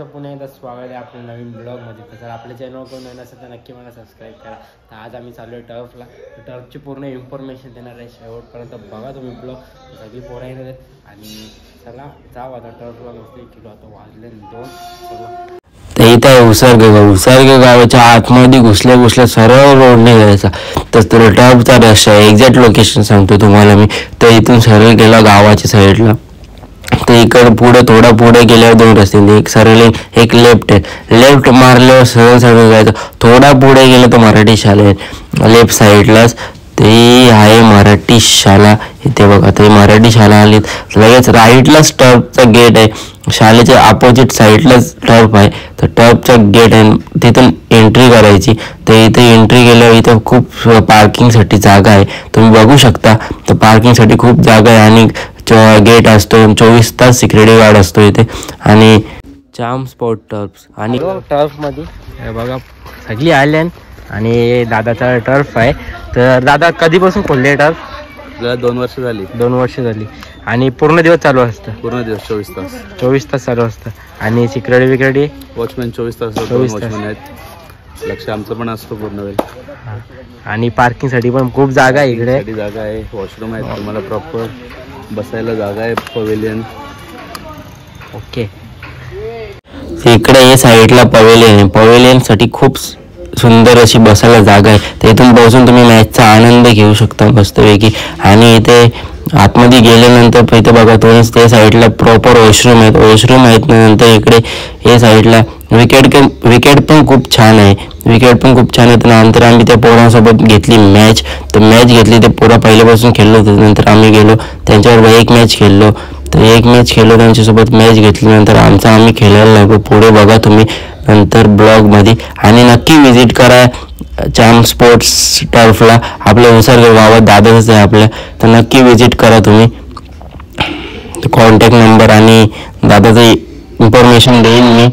तुमचं पुन्हा एकदा स्वागत आहे आपल्या नवीन ब्लॉगमध्ये. तर जर आपल्या चॅनल कोण नवीन असेल तर नक्की मला सबस्क्राईब करा. तर आज आम्ही चाललो आहे टर्फला. टर्फची पूर्ण इन्फॉर्मेशन देणार आहे, शेवटपर्यंत बघा तुम्ही ब्लॉग. सगळी पोरं येणार आहेत आणि चला जाऊ आता टर्फला. मस्त 1 किलो आता वाजले 2. चला तर इथं उसारगे गावाच्या आतमध्ये घुसल्या सरळ रोडने जायचा. तर टर्फचा रस्ता एक्झॅक्ट लोकेशन सांगतो तुम्हाला मी. तर इथून सरळ गेला गावाच्या साईडला. तर इकडं थोडा पुढे गेल्यावर 2 रस्ते, एक सरळ एक लेफ्ट आहे. लेफ्ट मारल्यावर सरळ जायचं. थोडा पुढे गेलं तर मराठी शाळा आहे लेफ्ट साईडलाच. ते आहे मराठी शाळा. इथे बघा ते मराठी शाळा आली. लगेच राईटलाच टर्फचा गेट आहे. शाळेच्या अपोजिट साईडलाच टर्फ आहे. तर टर्फचा गेट आहे, तिथून एंट्री करायची. तर इथे एंट्री केल्यावर इथं खूप पार्किंगसाठी जागा आहे, तुम्ही बघू शकता. तर पार्किंगसाठी खूप जागा आहे आणि गेट असतो. 24 तास सिक्युरिटी गार्ड असतो इथे. आणि जाम स्पॉट टर्फ आणि टर्फमध्ये बघा सगळी आल्या आणि दादाचा टर्फ आहे. तर दादा कधीपासून खोलले टर्फ? 2 वर्ष झाली. 2 वर्ष झाली. आणि पूर्ण दिवस चालू असतं? पूर्ण दिवस 24 तास चालू असतं. आणि सिक्युरिटी वॉचमॅन 24 तास वॉचमॅन आहेत. लक्ष आमचं पण असतो पूर्ण वेळ. आणि पार्किंगसाठी पण खूप जागा आहे इकडे. जागा आहे, वॉशरूम आहे, तुम्हाला प्रॉपर बसायला जागा आहे, पवेलियन. ओके. इकडे या साईडला पवेलियन आहे. पवेलियनसाठी खूप सुंदर अशी बसायला जागा आहे. तर इथून बसून तुम्ही मॅचचा आनंद घेऊ शकता मस्तपैकी. आणि इथे आतमध्ये गेल्यानंतर इथे बघा तुम्ही त्या साईडला प्रॉपर वॉशरूम आहेत. नंतर इकडे या साईडला विकेट पण खूप छान आहे. नंतर आम्ही त्या पोरांसोबत घेतली मॅच. तर मॅच घेतली, ते पोरं पहिल्यापासून खेळलो होते. नंतर आम्ही गेलो त्यांच्याबरोबर एक मॅच खेळलो. त्यांच्यासोबत मॅच घेतल्यानंतर आम्ही खेळायला लागलो. पुढे बघा तुम्ही नंतर ब्लॉगमध्ये. आणि नक्की विजिट करा जाम स्पोर्ट्स टर्फला. आपल्या उसारगे गावात दादाच आहे आपल्या. तर नक्की विजिट करा तुम्ही. कॉन्टॅक्ट नंबर आणि दादाचं इन्फॉर्मेशन देईन मी.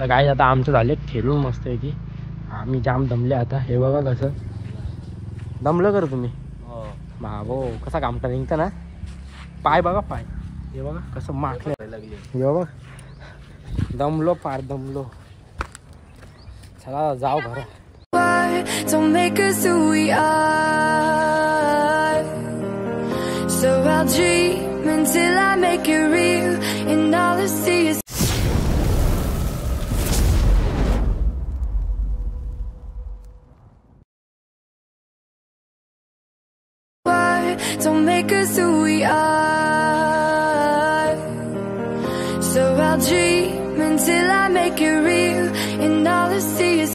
काय आता आमचं झाले ठेलून मस्त आहे की आम्ही जाम दमले आता. हे बघा कसं दमलं कर तुम्ही भाऊ कसा कामटा निघता ना पाय बघा पाय. हे बघा कसं माखले लागले. हे बघा दमलो पार दमलो. चला जाऊ घरा. Don't make us who we are. So I'll dream until I make it real, and all I see is don't make us who we are. So I'll dream until I make it real, and all I see is